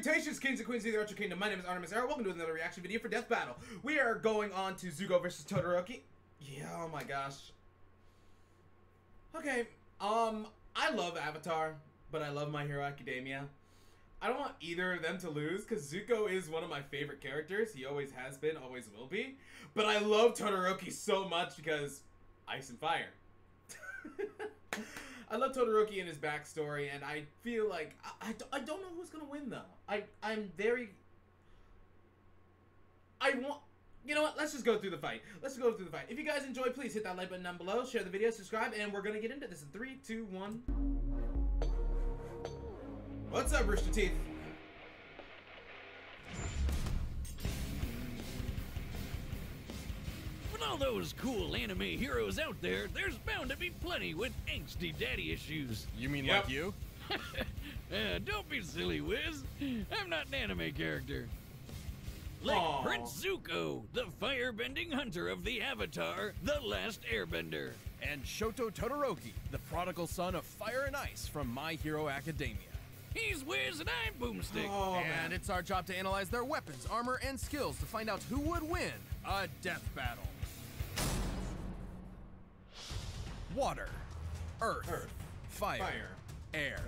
Salutations, kings and queens of the Archer Kingdom. My name is Artemis Arrow. Welcome to another reaction video for Death Battle. We are going on to Zuko versus Todoroki. Yeah, oh my gosh. Okay, I love Avatar, but I love My Hero Academia. I don't want either of them to lose, because Zuko is one of my favorite characters. He always has been, always will be. But I love Todoroki so much because ice and fire. I love Todoroki and his backstory, and I feel like I don't know who's gonna win though. I want, you know what? Let's just go through the fight. Let's go through the fight. If you guys enjoyed, please hit that like button down below, share the video, subscribe, and we're gonna get into this in 3, 2, 1. What's up, Rooster Teeth? With all those cool anime heroes out there, there's bound to be plenty with angsty daddy issues. You mean like you? Don't be silly, Wiz. I'm not an anime character. Like Prince Zuko, the firebending hunter of the Avatar, The Last Airbender. And Shoto Todoroki, the prodigal son of fire and ice from My Hero Academia. He's Wiz and I'm Boomstick. And it's our job to analyze their weapons, armor, and skills to find out who would win a death battle. Water, earth, fire, air.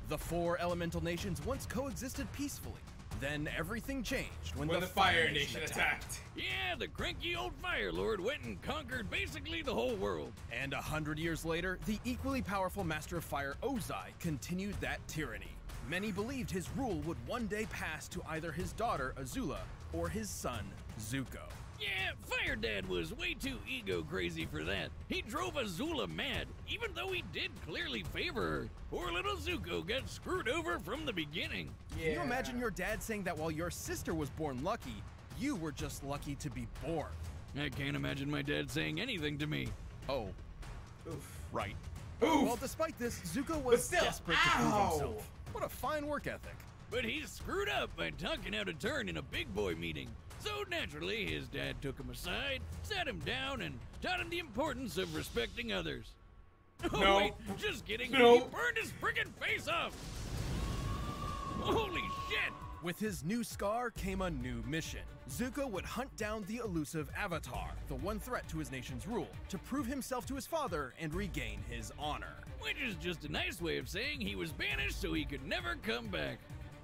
The four elemental nations once coexisted peacefully. Then everything changed when the Fire Nation attacked. Yeah, the cranky old Fire Lord went and conquered basically the whole world. And 100 years later, the equally powerful Master of Fire, Ozai, continued that tyranny. Many believed his rule would one day pass to either his daughter, Azula, or his son, Zuko. Yeah, Fire Dad was way too ego crazy for that. He drove Azula mad, even though he did clearly favor her. Poor little Zuko got screwed over from the beginning. Yeah. Can you imagine your dad saying that while your sister was born lucky, you were just lucky to be born? I can't imagine my dad saying anything to me. Oh. Oof. Right. Oof. Well, despite this, Zuko was desperate to prove himself. What a fine work ethic. But he screwed up by talking out of turn in a big boy meeting. So naturally, his dad took him aside, sat him down, and taught him the importance of respecting others. Oh, no. Wait, just kidding. No. He burned his friggin' face off. Holy shit. With his new scar came a new mission. Zuko would hunt down the elusive Avatar, the one threat to his nation's rule, to prove himself to his father and regain his honor. Which is just a nice way of saying he was banished so he could never come back.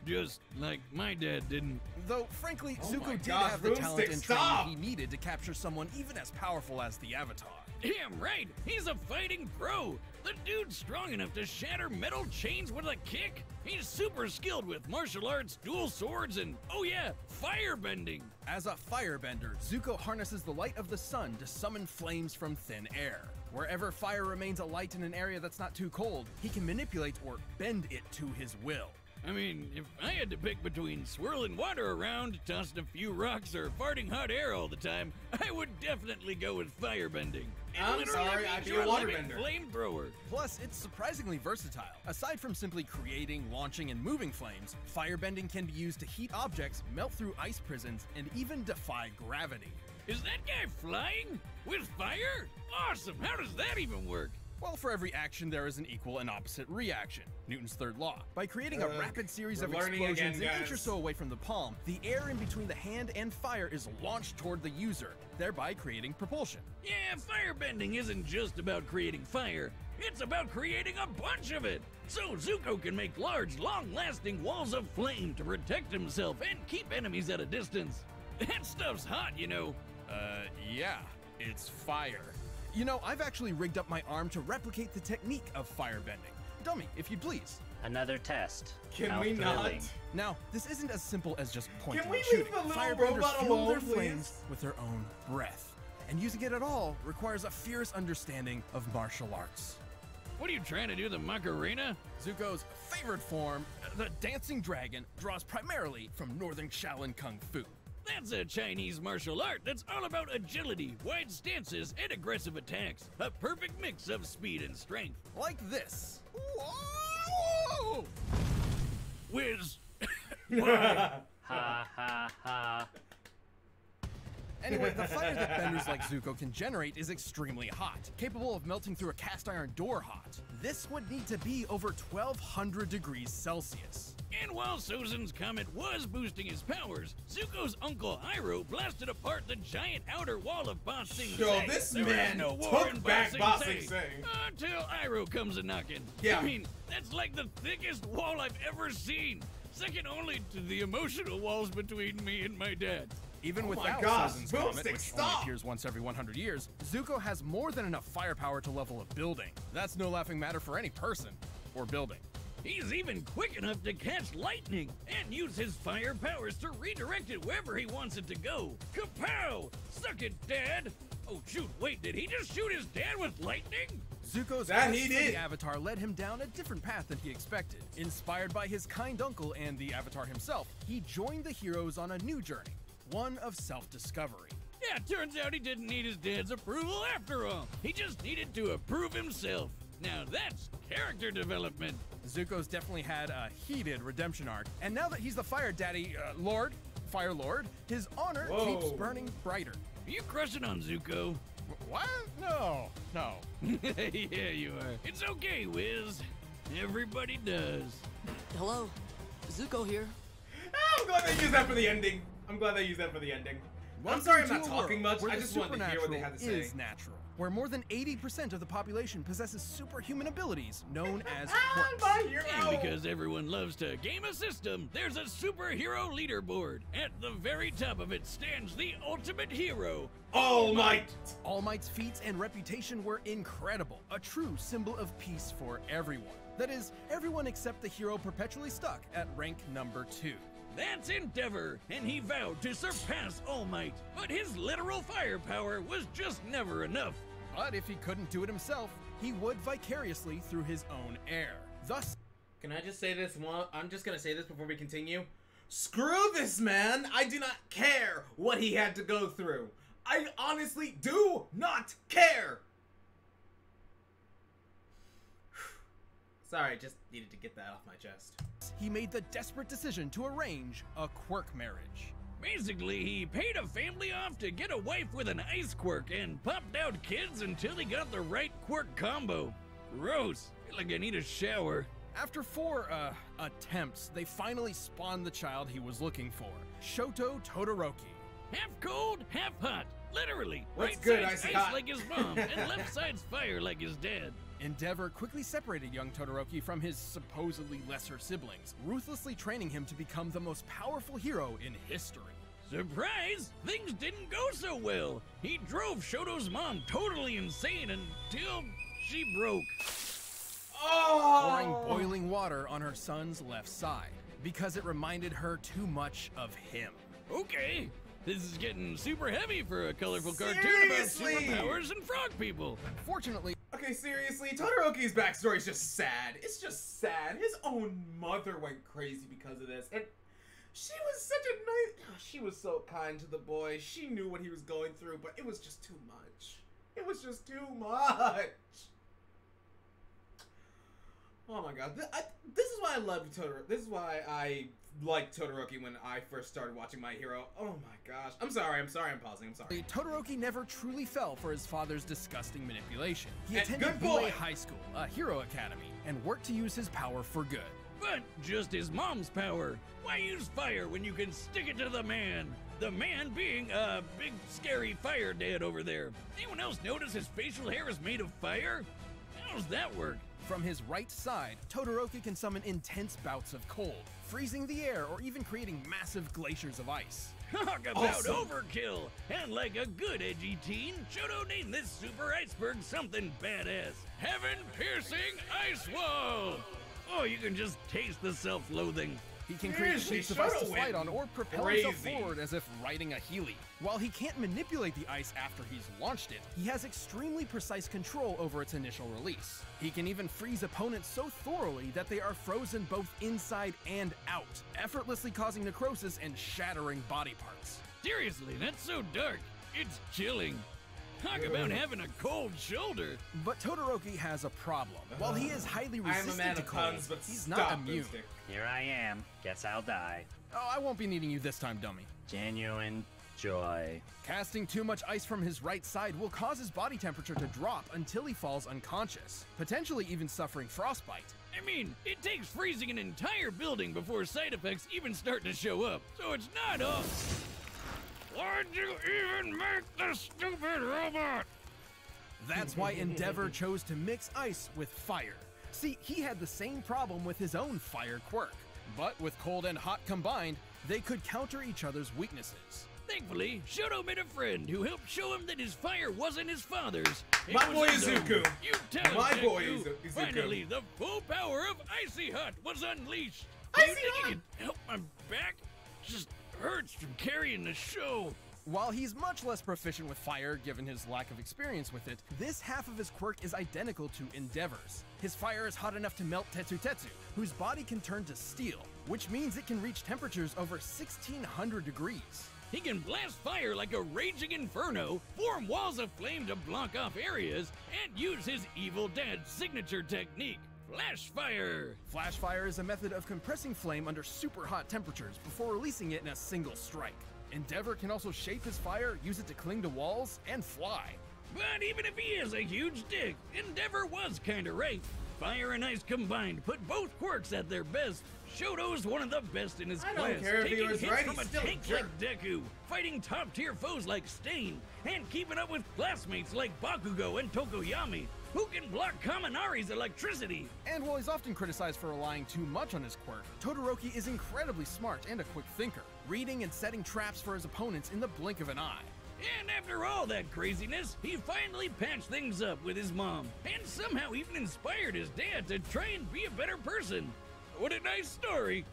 Just like my dad didn't. Though, frankly, Zuko did have the talent and training he needed to capture someone even as powerful as the Avatar. Damn right, he's a fighting pro. The dude's strong enough to shatter metal chains with a kick. He's super skilled with martial arts, dual swords, and, oh yeah, firebending. As a firebender, Zuko harnesses the light of the sun to summon flames from thin air. Wherever fire remains alight in an area that's not too cold, he can manipulate or bend it to his will. I mean, if I had to pick between swirling water around, tossing a few rocks, or farting hot air all the time, I would definitely go with firebending. I'm sorry, I'd be a waterbender. Flamethrower. Plus, it's surprisingly versatile. Aside from simply creating, launching, and moving flames, firebending can be used to heat objects, melt through ice prisons, and even defy gravity. Is that guy flying? With fire? Awesome! How does that even work? Well, for every action, there is an equal and opposite reaction. Newton's third law. By creating a rapid series of explosions an inch or so away from the palm, the air in between the hand and fire is launched toward the user, thereby creating propulsion. Yeah, firebending isn't just about creating fire. It's about creating a bunch of it. So Zuko can make large, long-lasting walls of flame to protect himself and keep enemies at a distance. That stuff's hot, you know. Yeah. It's fire. You know, I've actually rigged up my arm to replicate the technique of firebending. Dummy, if you'd please. Another test. Can we not? Now, this isn't as simple as just pointing Can we and shooting. leave the little Firebenders robot fuel alone, their please? flames with their own breath. And using it at all requires a fierce understanding of martial arts. What are you trying to do, the Macarena? Zuko's favorite form, the dancing dragon, draws primarily from northern Shaolin Kung Fu. That's a Chinese martial art that's all about agility, wide stances, and aggressive attacks. A perfect mix of speed and strength. Like this. Whoa! Wiz. Ha ha ha. Anyway, the fire that benders like Zuko can generate is extremely hot, capable of melting through a cast iron door hot. This would need to be over 1200 degrees Celsius. And while Sozen's comet was boosting his powers, Zuko's uncle Iroh blasted apart the giant outer wall of Ba Sing Se. Yo, this man took back Ba Sing Se. Until Iroh comes a-knockin'. Yeah. I mean, that's like the thickest wall I've ever seen. Second only to the emotional walls between me and my dad. Even without Sozen's comet, which only appears once every 100 years, Zuko has more than enough firepower to level a building. That's no laughing matter for any person or building. He's even quick enough to catch lightning and use his fire powers to redirect it wherever he wants it to go. Kapow! Suck it, Dad! Oh shoot, wait, did he just shoot his dad with lightning? Zuko's quest for the Avatar led him down a different path than he expected. Inspired by his kind uncle and the Avatar himself, he joined the heroes on a new journey, one of self-discovery. Yeah, turns out he didn't need his dad's approval after all. He just needed to approve himself. Now that's character development. Zuko's definitely had a heated redemption arc, and now that he's the Fire Daddy, Fire Lord, his honor keeps burning brighter. Are you crushing on Zuko? What? No. Yeah, you are. It's okay, Wiz. Everybody does. Hello, Zuko here. I'm glad they used that for the ending. I'm sorry I'm not talking much. I just wanted to hear what they had to say. Is natural, where more than 80% of the population possesses superhuman abilities known as quirks. And because everyone loves to game a system, there's a superhero leaderboard. At the very top of it stands the ultimate hero, All Might. All Might's feats and reputation were incredible, a true symbol of peace for everyone. That is, everyone except the hero perpetually stuck at rank number 2. That's Endeavor, and he vowed to surpass All Might, but his literal firepower was just never enough. But if he couldn't do it himself, he would vicariously through his own heir. Thus, can I just say this? I'm just gonna say this before we continue. Screw this man! I do not care what he had to go through. I honestly do not care! Sorry, just needed to get that off my chest. He made the desperate decision to arrange a quirk marriage. Basically, he paid a family off to get a wife with an ice quirk and popped out kids until he got the right quirk combo. Gross. Feel like I need a shower. After 4, attempts, they finally spawned the child he was looking for, Shoto Todoroki. Half cold, half hot. Literally. What's right good, side's ice like his mom, and left side's fire like his dad. Endeavor quickly separated young Todoroki from his supposedly lesser siblings, ruthlessly training him to become the most powerful hero in history. Surprise! Things didn't go so well. He drove Shoto's mom totally insane until she broke. Pouring boiling water on her son's left side, because it reminded her too much of him. Okay, this is getting super heavy for a colorful cartoon about superpowers and frog people. Fortunately, okay, seriously, Todoroki's backstory is just sad. It's just sad. His own mother went crazy because of this, and she was such a nice. She was so kind to the boy. She knew what he was going through, but it was just too much. It was just too much. Oh my god, this is why I love Todoroki. This is why I liked Todoroki when I first started watching My Hero. Oh my gosh. I'm sorry, I'm pausing, I'm sorry. Todoroki never truly fell for his father's disgusting manipulation. He And attended good boy. Buei High School, a hero academy, and worked to use his power for good. But just his mom's power. Why use fire when you can stick it to the man? The man being a big scary fire dad over there. Anyone else notice his facial hair is made of fire? How does that work? From his right side, Todoroki can summon intense bouts of cold, freezing the air or even creating massive glaciers of ice. Talk about overkill! And like a good edgy teen, Shoto named this super iceberg something badass. Heaven-piercing ice wall! Oh, you can just taste the self-loathing. He can create sheets of ice to slide on or propel himself forward as if riding a Heeley. While he can't manipulate the ice after he's launched it, he has extremely precise control over its initial release. He can even freeze opponents so thoroughly that they are frozen both inside and out, effortlessly causing necrosis and shattering body parts. Seriously, that's so dark. It's chilling. Talk about having a cold shoulder. But Todoroki has a problem. While he is highly resistant to cold, he's not immune. Here I am. Guess I'll die. Oh, I won't be needing you this time, dummy. Genuine joy. Casting too much ice from his right side will cause his body temperature to drop until he falls unconscious, potentially even suffering frostbite. I mean, it takes freezing an entire building before side effects even start to show up, so it's not all. Why'd you even make the stupid robot? That's why Endeavor chose to mix ice with fire. See, he had the same problem with his own fire quirk. But with cold and hot combined, they could counter each other's weaknesses. Thankfully, Shoto met a friend who helped show him that his fire wasn't his father's. My boy Zuko. You tell him, My Deku. boy is Zuko. Finally, the full power of Icy Hot was unleashed. Icy You think Hot! you can help my back? Just hurts from carrying the show. While he's much less proficient with fire, given his lack of experience with it, this half of his quirk is identical to Endeavor's. His fire is hot enough to melt Tetsu Tetsu, whose body can turn to steel, which means it can reach temperatures over 1600 degrees. He can blast fire like a raging inferno, form walls of flame to block off areas, and use his evil dad's signature technique, flash fire. Flash fire is a method of compressing flame under super hot temperatures before releasing it in a single strike. Endeavor can also shape his fire, use it to cling to walls, and fly. But even if he is a huge dick, Endeavor was kinda right. Fire and ice combined put both quirks at their best. Shoto's one of the best in his I class, don't care if he taking was hits right, from he's a still a tank jerk. like Deku, fighting top-tier foes like Stain, and keeping up with classmates like Bakugo and Tokoyami, who can block Kaminari's electricity. And while he's often criticized for relying too much on his quirk, Todoroki is incredibly smart and a quick thinker, reading and setting traps for his opponents in the blink of an eye. And after all that craziness, he finally patched things up with his mom, and somehow even inspired his dad to try and be a better person. What a nice story.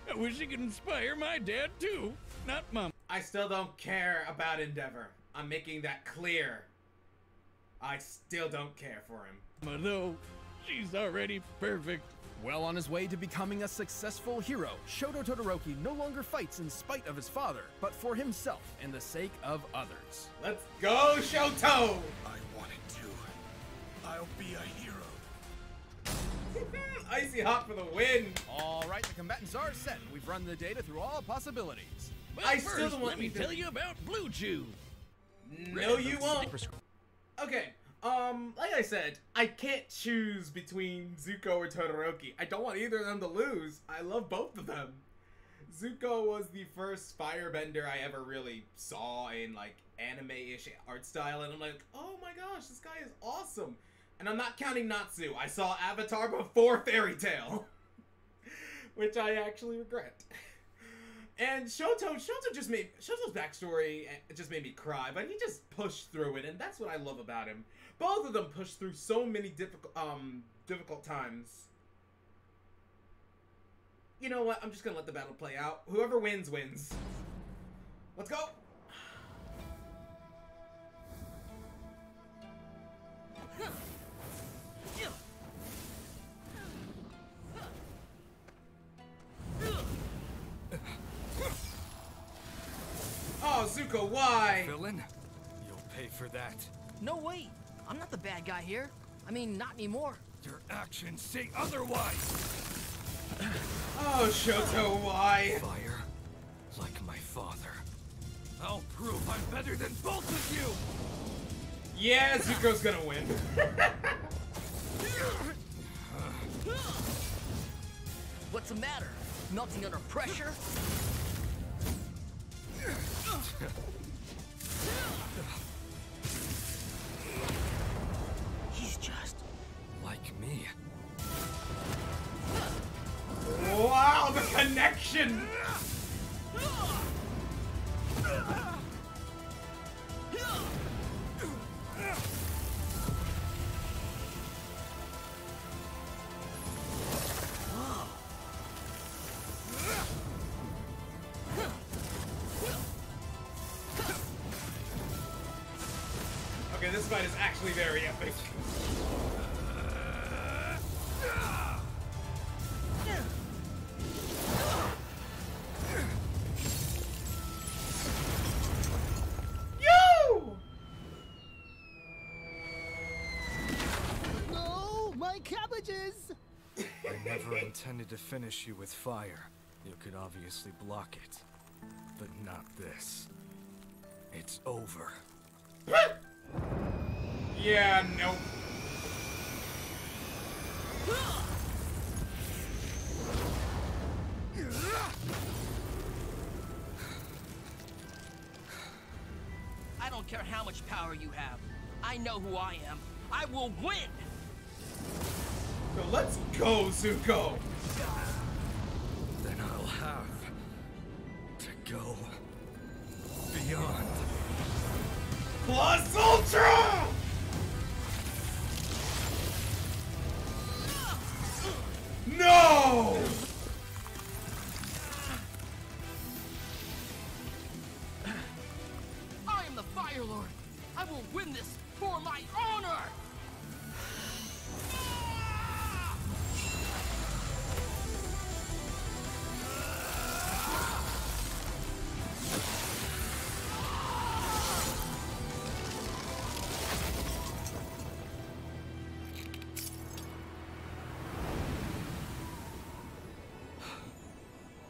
I wish he could inspire my dad too, not mom. I still don't care about Endeavor. I'm making that clear. I still don't care for him. Though, she's already perfect. Well on his way to becoming a successful hero, Shoto Todoroki no longer fights in spite of his father, but for himself and the sake of others. Let's go, Shoto! I wanted to. I'll be a hero. Icy Hot for the win! Alright, the combatants are set. We've run the data through all possibilities. But I first, still don't want let me you to- tell you about Blue Chew. No, you won't. Okay, like I said, I can't choose between Zuko or Todoroki. I don't want either of them to lose. I love both of them. Zuko was the first firebender I ever really saw in, like, anime-ish art style, and I'm like, oh my gosh, this guy is awesome. And I'm not counting Natsu. I saw Avatar before Fairy Tail, which I actually regret. And Shoto's backstory just made me cry, but he just pushed through it, and that's what I love about him. Both of them pushed through so many difficult times. You know what? I'm just gonna let the battle play out. Whoever wins, wins. Let's go! Oh, Zuko, why? Villain, you'll pay for that. No, wait. I'm not the bad guy here. I mean, not anymore. Your actions say otherwise. Oh, Shoto, why? Fire, like my father. I'll prove I'm better than both of you. Yeah, Zuko's gonna win. What's the matter? Melting under pressure? He's just Like me. Wow, the connection! Okay, this fight is actually very epic. Yo! No, my cabbages! I never intended to finish you with fire. You could obviously block it. But not this. It's over. Yeah, nope. I don't care how much power you have. I know who I am. I will win! So let's go, Zuko! Then I'll have to go beyond. Plus Ultra! No! I am the Fire Lord. I will win this for my honor!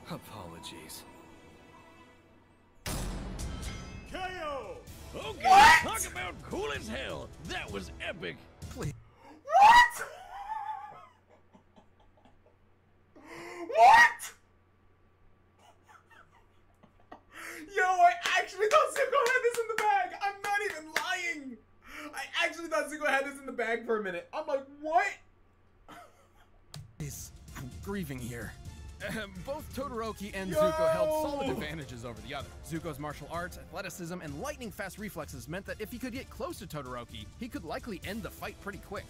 Apologies. KO! Okay, What? talk about cool as hell. That was epic. Please. What? What? Yo, I actually thought Zuko had this in the bag. I'm not even lying. I actually thought Zuko had this in the bag for a minute. I'm like, what? I'm grieving here. Both Todoroki and Yo! Zuko held solid advantages over the other. Zuko's martial arts, athleticism, and lightning-fast reflexes meant that if he could get close to Todoroki, he could likely end the fight pretty quick.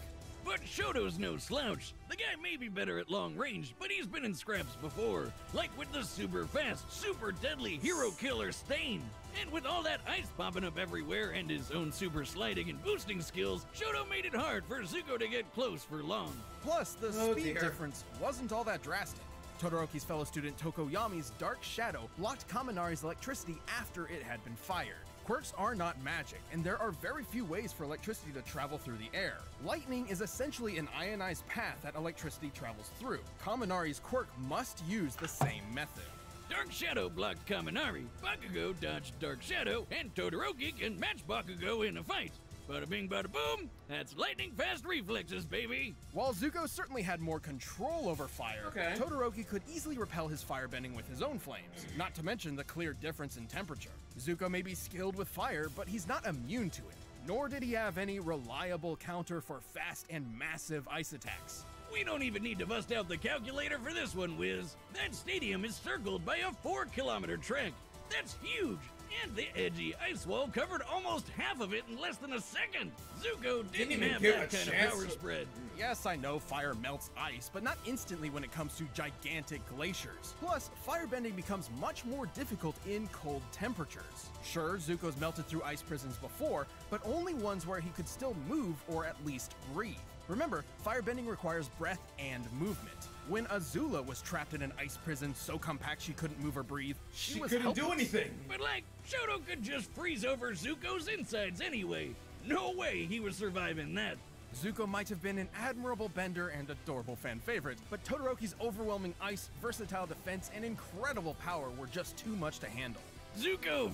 But Shoto's no slouch. The guy may be better at long range, but he's been in scraps before. Like with the super fast, super deadly hero killer Stain. And with all that ice popping up everywhere and his own super sliding and boosting skills, Shoto made it hard for Zuko to get close for long. Plus, the Oh, speed dear. difference wasn't all that drastic. Todoroki's fellow student Tokoyami's Dark Shadow blocked Kaminari's electricity after it had been fired. Quirks are not magic, and there are very few ways for electricity to travel through the air. Lightning is essentially an ionized path that electricity travels through. Kaminari's quirk must use the same method. Dark Shadow blocked Kaminari, Bakugo dodged Dark Shadow, and Todoroki can match Bakugo in a fight. Bada bing, bada boom, that's lightning fast reflexes, baby. While Zuko certainly had more control over fire, Okay. Todoroki could easily repel his firebending with his own flames, not to mention the clear difference in temperature. Zuko may be skilled with fire, but he's not immune to it, nor did he have any reliable counter for fast and massive ice attacks. We don't even need to bust out the calculator for this one, Wiz. That stadium is circled by a 4-kilometer track. That's huge. And the edgy ice wall covered almost half of it in less than a second. Zuko didn't even have give that a kind of chance power to- spread. Yes, I know fire melts ice, but not instantly when it comes to gigantic glaciers. Plus, firebending becomes much more difficult in cold temperatures. Sure, Zuko's melted through ice prisons before, but only ones where he could still move or at least breathe. Remember, firebending requires breath and movement. When Azula was trapped in an ice prison so compact she couldn't move or breathe, She was couldn't do helpless. anything. But like, Shoto could just freeze over Zuko's insides anyway. No way he was surviving that. Zuko might have been an admirable bender and adorable fan favorite, but Todoroki's overwhelming ice, versatile defense, and incredible power were just too much to handle. Zuko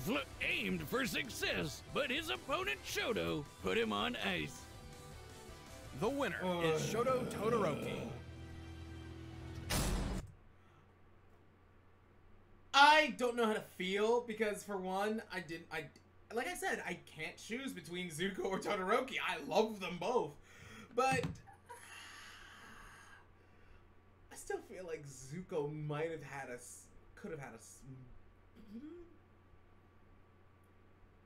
aimed for success, but his opponent Shoto put him on ice. The winner is Shoto Todoroki. I don't know how to feel because for one, like I said, I can't choose between Zuko or Todoroki. I love them both, but I still feel like Zuko might have had could have had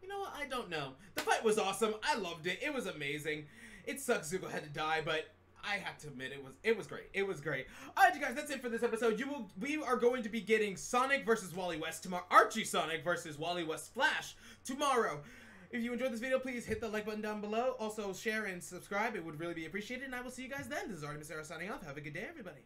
you know what? I don't know. The fight was awesome. I loved it. It was amazing. It sucks Zuko had to die, but I have to admit it was great. It was great. Alright, you guys, that's it for this episode. We are going to be getting Sonic versus Wally West tomorrow. Archie Sonic versus Wally West Flash tomorrow. If you enjoyed this video, please hit the like button down below. Also, share and subscribe. It would really be appreciated. And I will see you guys then. This is Artemis Era signing off. Have a good day, everybody.